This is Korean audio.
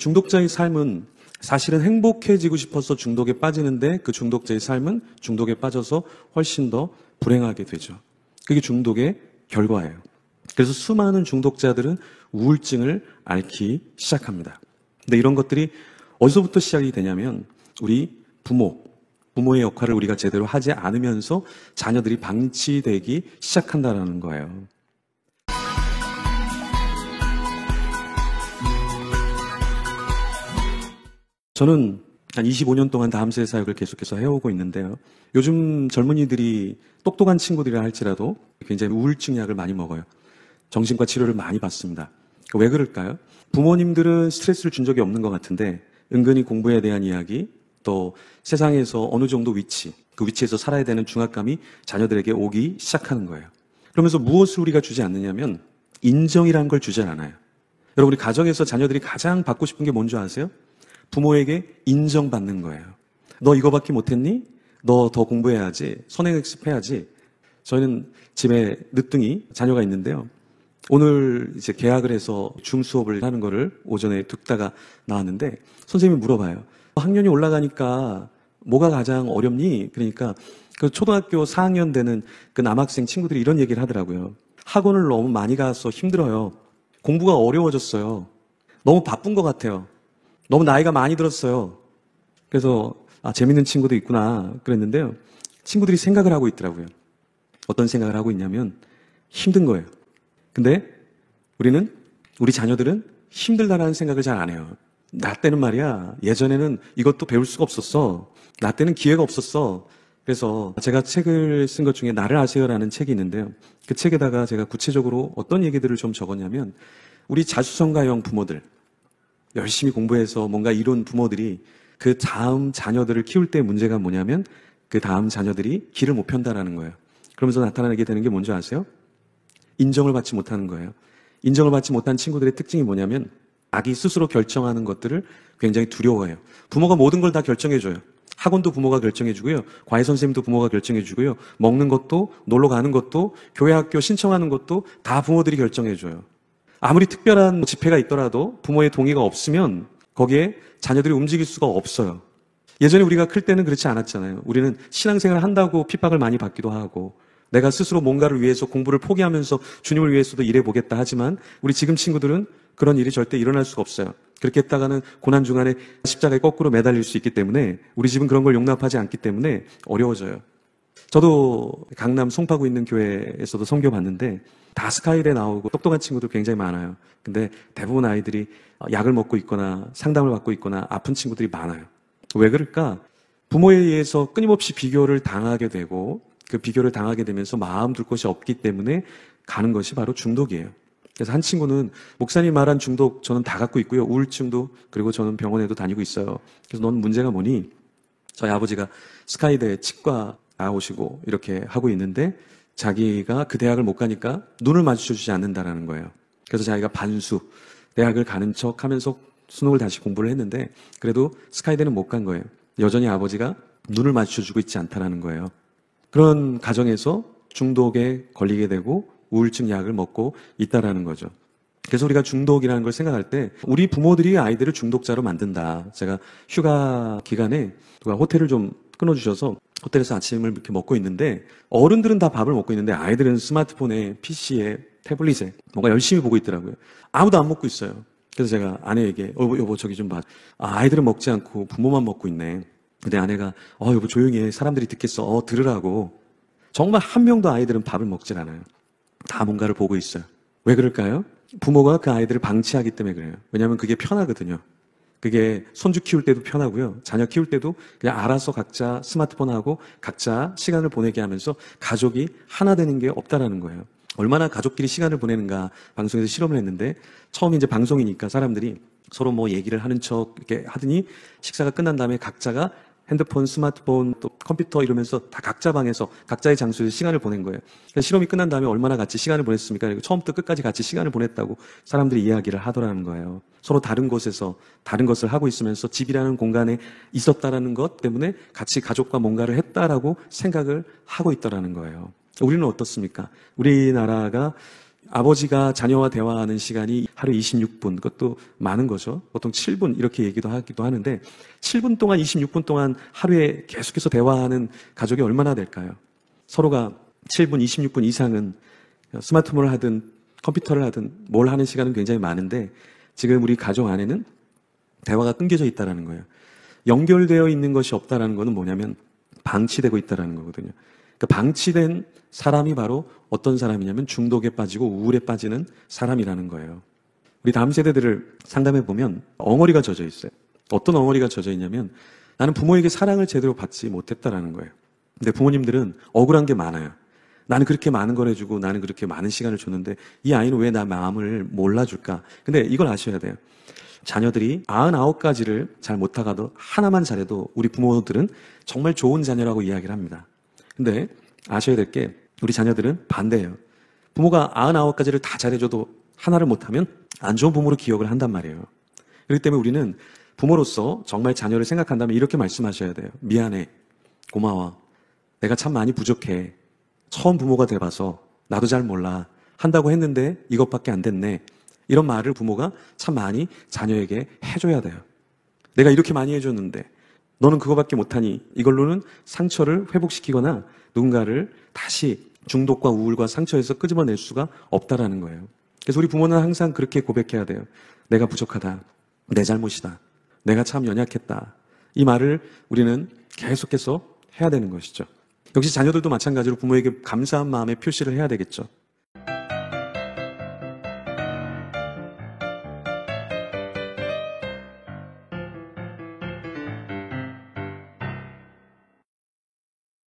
중독자의 삶은 사실은 행복해지고 싶어서 중독에 빠지는데 그 중독자의 삶은 중독에 빠져서 훨씬 더 불행하게 되죠. 그게 중독의 결과예요. 그래서 수많은 중독자들은 우울증을 앓기 시작합니다. 근데 이런 것들이 어디서부터 시작이 되냐면 우리 부모의 역할을 우리가 제대로 하지 않으면서 자녀들이 방치되기 시작한다는 거예요. 저는 한 25년 동안 다음세 사역을 계속해서 해오고 있는데요. 요즘 젊은이들이 똑똑한 친구들이라 할지라도 굉장히 우울증 약을 많이 먹어요. 정신과 치료를 많이 받습니다. 왜 그럴까요? 부모님들은 스트레스를 준 적이 없는 것 같은데 은근히 공부에 대한 이야기, 또 세상에서 어느 정도 위치, 그 위치에서 살아야 되는 중압감이 자녀들에게 오기 시작하는 거예요. 그러면서 무엇을 우리가 주지 않느냐면 인정이라는 걸 주지 않아요. 여러분, 우리 가정에서 자녀들이 가장 받고 싶은 게 뭔지 아세요? 부모에게 인정받는 거예요. 너 이거밖에 못했니? 너 더 공부해야지. 선행학습해야지. 저희는 집에 늦둥이 자녀가 있는데요. 오늘 이제 개학을 해서 줌 수업을 하는 거를 오전에 듣다가 나왔는데 선생님이 물어봐요. 학년이 올라가니까 뭐가 가장 어렵니? 그러니까 그 초등학교 4학년 되는 그 남학생 친구들이 이런 얘기를 하더라고요. 학원을 너무 많이 가서 힘들어요. 공부가 어려워졌어요. 너무 바쁜 것 같아요. 너무 나이가 많이 들었어요. 그래서 재밌는 친구도 있구나 그랬는데요. 친구들이 생각을 하고 있더라고요. 어떤 생각을 하고 있냐면 힘든 거예요. 근데 우리 자녀들은 힘들다라는 생각을 잘 안 해요. 나 때는 말이야, 예전에는 이것도 배울 수가 없었어. 나 때는 기회가 없었어. 그래서 제가 책을 쓴 것 중에 나를 아세요라는 책이 있는데요. 그 책에다가 제가 구체적으로 어떤 얘기들을 좀 적었냐면 우리 자수성가형 부모들, 열심히 공부해서 뭔가 이룬 부모들이 그 다음 자녀들을 키울 때 문제가 뭐냐면 그 다음 자녀들이 길을 못 편다라는 거예요. 그러면서 나타나게 되는 게 뭔지 아세요? 인정을 받지 못하는 거예요. 인정을 받지 못한 친구들의 특징이 뭐냐면 자기 스스로 결정하는 것들을 굉장히 두려워해요. 부모가 모든 걸 다 결정해줘요. 학원도 부모가 결정해주고요. 과외 선생님도 부모가 결정해주고요. 먹는 것도, 놀러 가는 것도, 교회 학교 신청하는 것도 다 부모들이 결정해줘요. 아무리 특별한 집회가 있더라도 부모의 동의가 없으면 거기에 자녀들이 움직일 수가 없어요. 예전에 우리가 클 때는 그렇지 않았잖아요. 우리는 신앙생활을 한다고 핍박을 많이 받기도 하고 내가 스스로 뭔가를 위해서 공부를 포기하면서 주님을 위해서도 일해보겠다 하지만 우리 지금 친구들은 그런 일이 절대 일어날 수가 없어요. 그렇게 했다가는 고난 중간에 십자가에 거꾸로 매달릴 수 있기 때문에 우리 집은 그런 걸 용납하지 않기 때문에 어려워져요. 저도 강남 송파구 있는 교회에서도 섬겨봤는데 다 스카이대 나오고 똑똑한 친구들 굉장히 많아요. 근데 대부분 아이들이 약을 먹고 있거나 상담을 받고 있거나 아픈 친구들이 많아요. 왜 그럴까? 부모에 의해서 끊임없이 비교를 당하게 되고 그 비교를 당하게 되면서 마음 둘 곳이 없기 때문에 가는 것이 바로 중독이에요. 그래서 한 친구는 목사님 말한 중독 저는 다 갖고 있고요. 우울증도, 그리고 저는 병원에도 다니고 있어요. 그래서 넌 문제가 뭐니? 저희 아버지가 스카이대 치과 나오시고 이렇게 하고 있는데 자기가 그 대학을 못 가니까 눈을 마주쳐주지 않는다라는 거예요. 그래서 자기가 반수, 대학을 가는 척 하면서 수능을 다시 공부를 했는데 그래도 스카이대는 못 간 거예요. 여전히 아버지가 눈을 마주쳐주고 있지 않다라는 거예요. 그런 가정에서 중독에 걸리게 되고 우울증 약을 먹고 있다라는 거죠. 그래서 우리가 중독이라는 걸 생각할 때 우리 부모들이 아이들을 중독자로 만든다. 제가 휴가 기간에 누가 호텔을 좀 끊어주셔서 호텔에서 아침을 이렇게 먹고 있는데 어른들은 다 밥을 먹고 있는데 아이들은 스마트폰에, PC에, 태블릿에 뭔가 열심히 보고 있더라고요. 아무도 안 먹고 있어요. 그래서 제가 아내에게 여보 저기 좀 봐. 아이들은 먹지 않고 부모만 먹고 있네. 근데 아내가 여보 조용히 해. 사람들이 듣겠어. 들으라고. 정말 한 명도 아이들은 밥을 먹질 않아요. 다 뭔가를 보고 있어요. 왜 그럴까요? 부모가 그 아이들을 방치하기 때문에 그래요. 왜냐하면 그게 편하거든요. 그게 손주 키울 때도 편하고요. 자녀 키울 때도 그냥 알아서 각자 스마트폰하고 각자 시간을 보내게 하면서 가족이 하나 되는 게 없다라는 거예요. 얼마나 가족끼리 시간을 보내는가 방송에서 실험을 했는데 처음 이제 방송이니까 사람들이 서로 뭐 얘기를 하는 척 이렇게 하더니 식사가 끝난 다음에 각자가 핸드폰, 스마트폰, 또 컴퓨터 이러면서 다 각자 방에서 각자의 장소에서 시간을 보낸 거예요. 실험이 끝난 다음에 얼마나 같이 시간을 보냈습니까? 처음부터 끝까지 같이 시간을 보냈다고 사람들이 이야기를 하더라는 거예요. 서로 다른 곳에서 다른 것을 하고 있으면서 집이라는 공간에 있었다라는 것 때문에 같이 가족과 뭔가를 했다라고 생각을 하고 있더라는 거예요. 우리는 어떻습니까? 우리나라가 아버지가 자녀와 대화하는 시간이 하루 26분, 그것도 많은 거죠. 보통 7분 이렇게 얘기도 하기도 하는데 7분 동안 26분 동안 하루에 계속해서 대화하는 가족이 얼마나 될까요? 서로가 7분, 26분 이상은 스마트폰을 하든 컴퓨터를 하든 뭘 하는 시간은 굉장히 많은데 지금 우리 가족 안에는 대화가 끊겨져 있다는 거예요. 연결되어 있는 것이 없다는 것은 뭐냐면 방치되고 있다는 거거든요. 그러니까 방치된 사람이 바로 어떤 사람이냐면 중독에 빠지고 우울에 빠지는 사람이라는 거예요. 우리 다음 세대들을 상담해 보면 엉어리가 젖어 있어요. 어떤 엉어리가 젖어 있냐면 나는 부모에게 사랑을 제대로 받지 못했다라는 거예요. 근데 부모님들은 억울한 게 많아요. 나는 그렇게 많은 걸 해주고 나는 그렇게 많은 시간을 줬는데 이 아이는 왜 나 마음을 몰라줄까? 근데 이걸 아셔야 돼요. 자녀들이 99가지를 잘 못하가도 하나만 잘해도 우리 부모들은 정말 좋은 자녀라고 이야기를 합니다. 근데 아셔야 될 게 우리 자녀들은 반대예요. 부모가 99가지를 다 잘해줘도 하나를 못하면 안 좋은 부모로 기억을 한단 말이에요. 그렇기 때문에 우리는 부모로서 정말 자녀를 생각한다면 이렇게 말씀하셔야 돼요. 미안해. 고마워. 내가 참 많이 부족해. 처음 부모가 돼봐서 나도 잘 몰라. 한다고 했는데 이것밖에 안 됐네. 이런 말을 부모가 참 많이 자녀에게 해줘야 돼요. 내가 이렇게 많이 해줬는데 너는 그거밖에 못하니 이걸로는 상처를 회복시키거나 누군가를 다시 중독과 우울과 상처에서 끄집어낼 수가 없다라는 거예요. 그래서 우리 부모는 항상 그렇게 고백해야 돼요. 내가 부족하다. 내 잘못이다. 내가 참 연약했다. 이 말을 우리는 계속해서 해야 되는 것이죠. 역시 자녀들도 마찬가지로 부모에게 감사한 마음의 표시를 해야 되겠죠.